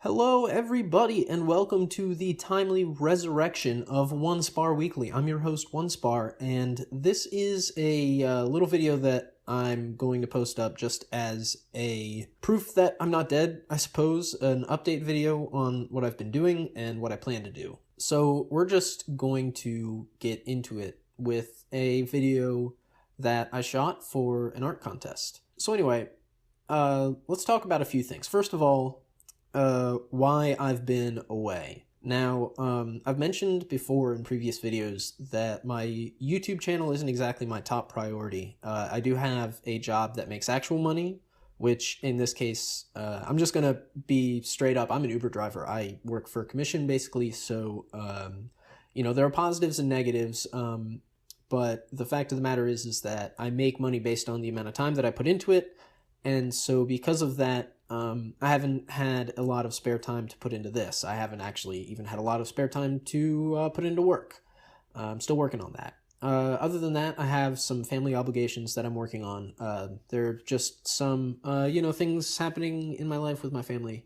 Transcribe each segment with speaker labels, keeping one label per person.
Speaker 1: Hello, everybody, and welcome to the timely resurrection of Onespar Weekly. I'm your host, Onespar, and this is a little video that I'm going to post up just as a proof that I'm not dead, I suppose, an update video on what I've been doing and what I plan to do. So we're just going to get into it with a video that I shot for an art contest. So anyway, let's talk about a few things. First of all, why I've been away. Now, I've mentioned before in previous videos that my YouTube channel isn't exactly my top priority. I do have a job that makes actual money, which in this case, I'm just gonna be straight up. I'm an Uber driver. I work for commission basically, so, there are positives and negatives, but the fact of the matter is that I make money based on the amount of time that I put into it, and so because of that, I haven't had a lot of spare time to put into this. I haven't actually even had a lot of spare time to put into work. I'm still working on that. Other than that, I have some family obligations that I'm working on. There are just some, things happening in my life with my family,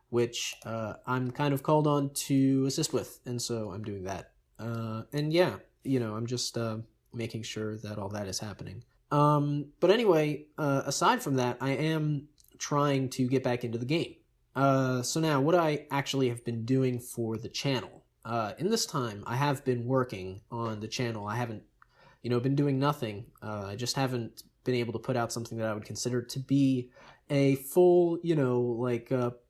Speaker 1: which I'm kind of called on to assist with, and so I'm doing that. I'm just making sure that all that is happening. But anyway, aside from that, I am trying to get back into the game. So now, what I actually have been doing for the channel. In this time, I have been working on the channel. I haven't, been doing nothing. I just haven't been able to put out something that I would consider to be a full,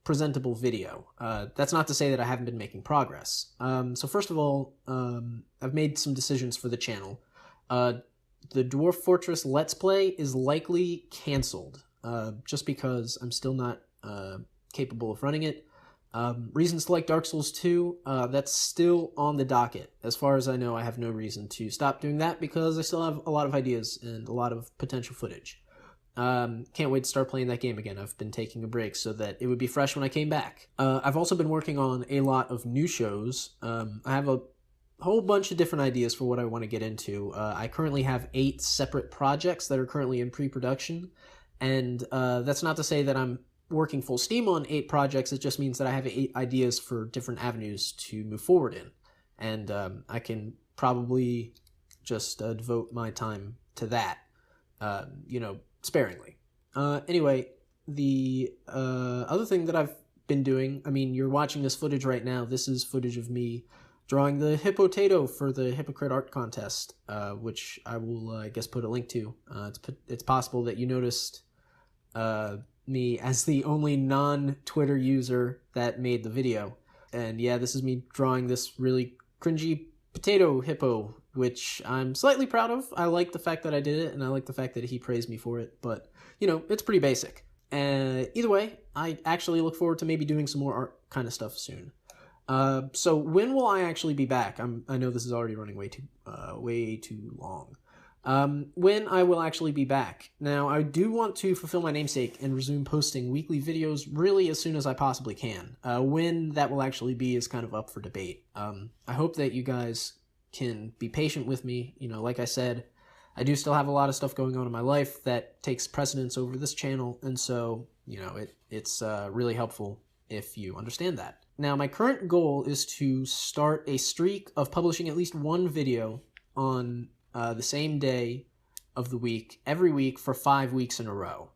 Speaker 1: presentable video. That's not to say that I haven't been making progress. So first of all, I've made some decisions for the channel. The Dwarf Fortress Let's Play is likely canceled. Just because I'm still not capable of running it. Reasons to like Dark Souls 2, that's still on the docket. As far as I know, I have no reason to stop doing that because I still have a lot of ideas and a lot of potential footage. Can't wait to start playing that game again. I've been taking a break so that it would be fresh when I came back. I've also been working on a lot of new shows. I have a whole bunch of different ideas for what I want to get into. I currently have 8 separate projects that are currently in pre-production. And that's not to say that I'm working full steam on 8 projects. It just means that I have 8 ideas for different avenues to move forward in. And I can probably just devote my time to that, sparingly. Anyway, the other thing that I've been doing, you're watching this footage right now. This is footage of me drawing the Hippotato for the Hippocrit art contest, which I will, I guess, put a link to. It's possible that you noticed me as the only non-Twitter user that made the video. And yeah, this is me drawing this really cringy potato hippo, which I'm slightly proud of. I like the fact that I did it, and I like the fact that he praised me for it, but, it's pretty basic. Either way, I actually look forward to maybe doing some more art kind of stuff soon. So when will I actually be back? I know this is already running way too long. When I will actually be back. Now, I do want to fulfill my namesake and resume posting weekly videos really as soon as I possibly can. When that will actually be is kind of up for debate. I hope that you guys can be patient with me. Like I said, I do still have a lot of stuff going on in my life that takes precedence over this channel, and so, it's really helpful if you understand that. Now, my current goal is to start a streak of publishing at least one video on the same day of the week, every week for 5 weeks in a row.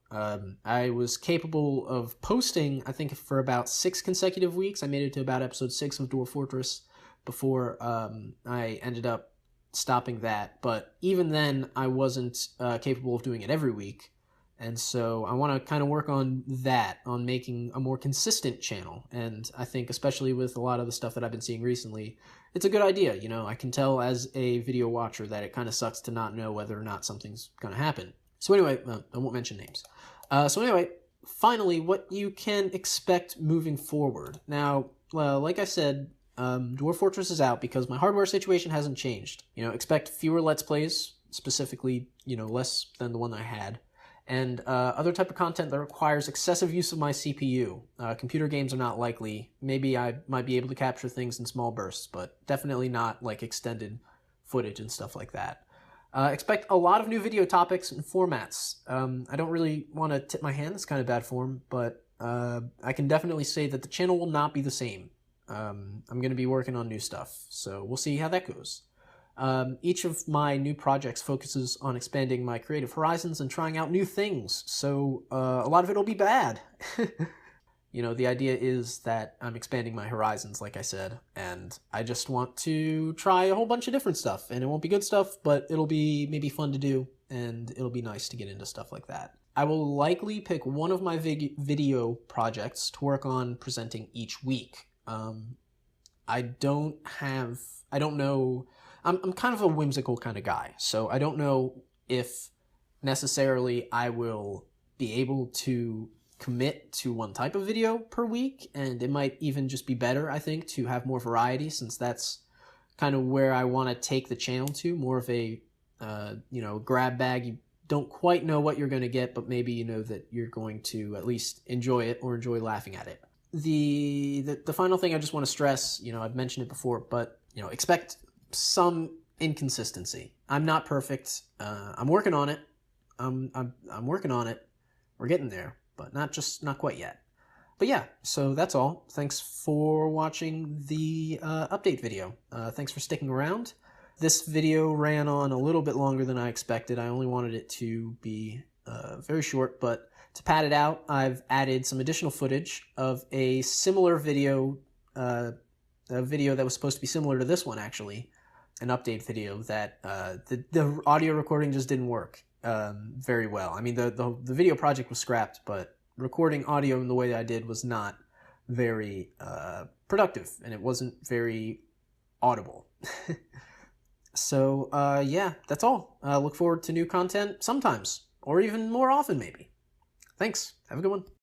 Speaker 1: I was capable of posting, I think, for about 6 consecutive weeks. I made it to about episode 6 of Dwarf Fortress before I ended up stopping that. But even then, I wasn't capable of doing it every week. And so I want to kind of work on that, on making a more consistent channel. And I think especially with a lot of the stuff that I've been seeing recently, it's a good idea. I can tell as a video watcher that it kind of sucks to not know whether or not something's going to happen. So anyway, I won't mention names. Finally, what you can expect moving forward. Now, like I said, Dwarf Fortress is out because my hardware situation hasn't changed. Expect fewer Let's Plays, specifically, less than the one I had. And other type of content that requires excessive use of my CPU. Computer games are not likely. Maybe I might be able to capture things in small bursts, but definitely not like extended footage and stuff like that. Expect a lot of new video topics and formats. I don't really want to tip my hand. It's kind of bad form, but I can definitely say that the channel will not be the same. I'm going to be working on new stuff, so we'll see how that goes. Each of my new projects focuses on expanding my creative horizons and trying out new things, so a lot of it will be bad. You know, the idea is that I'm expanding my horizons, like I said, and I just want to try a whole bunch of different stuff, and it won't be good stuff, but it'll be maybe fun to do, and it'll be nice to get into stuff like that. I will likely pick one of my video projects to work on presenting each week. I don't know, I'm kind of a whimsical kind of guy, so I don't know if necessarily I will be able to commit to one type of video per week, and it might even just be better, I think, to have more variety, since that's kind of where I want to take the channel to, more of a, you know, grab bag. You don't quite know what you're going to get, but maybe you know that you're going to at least enjoy it or enjoy laughing at it. The final thing I just want to stress, you know, I've mentioned it before, but, you know, expect some inconsistency. I'm not perfect. I'm working on it. I'm working on it. We're getting there, but not quite yet. But yeah, so that's all. Thanks for watching the update video. Thanks for sticking around. This video ran on a little bit longer than I expected. I only wanted it to be very short, but to pad it out, I've added some additional footage of a similar video, a video that was supposed to be similar to this one, actually, an update video that the audio recording just didn't work very well. I mean, the video project was scrapped, but recording audio in the way that I did was not very productive, and it wasn't very audible. So, yeah, that's all. Look forward to new content sometimes, or even more often, maybe. Thanks. Have a good one.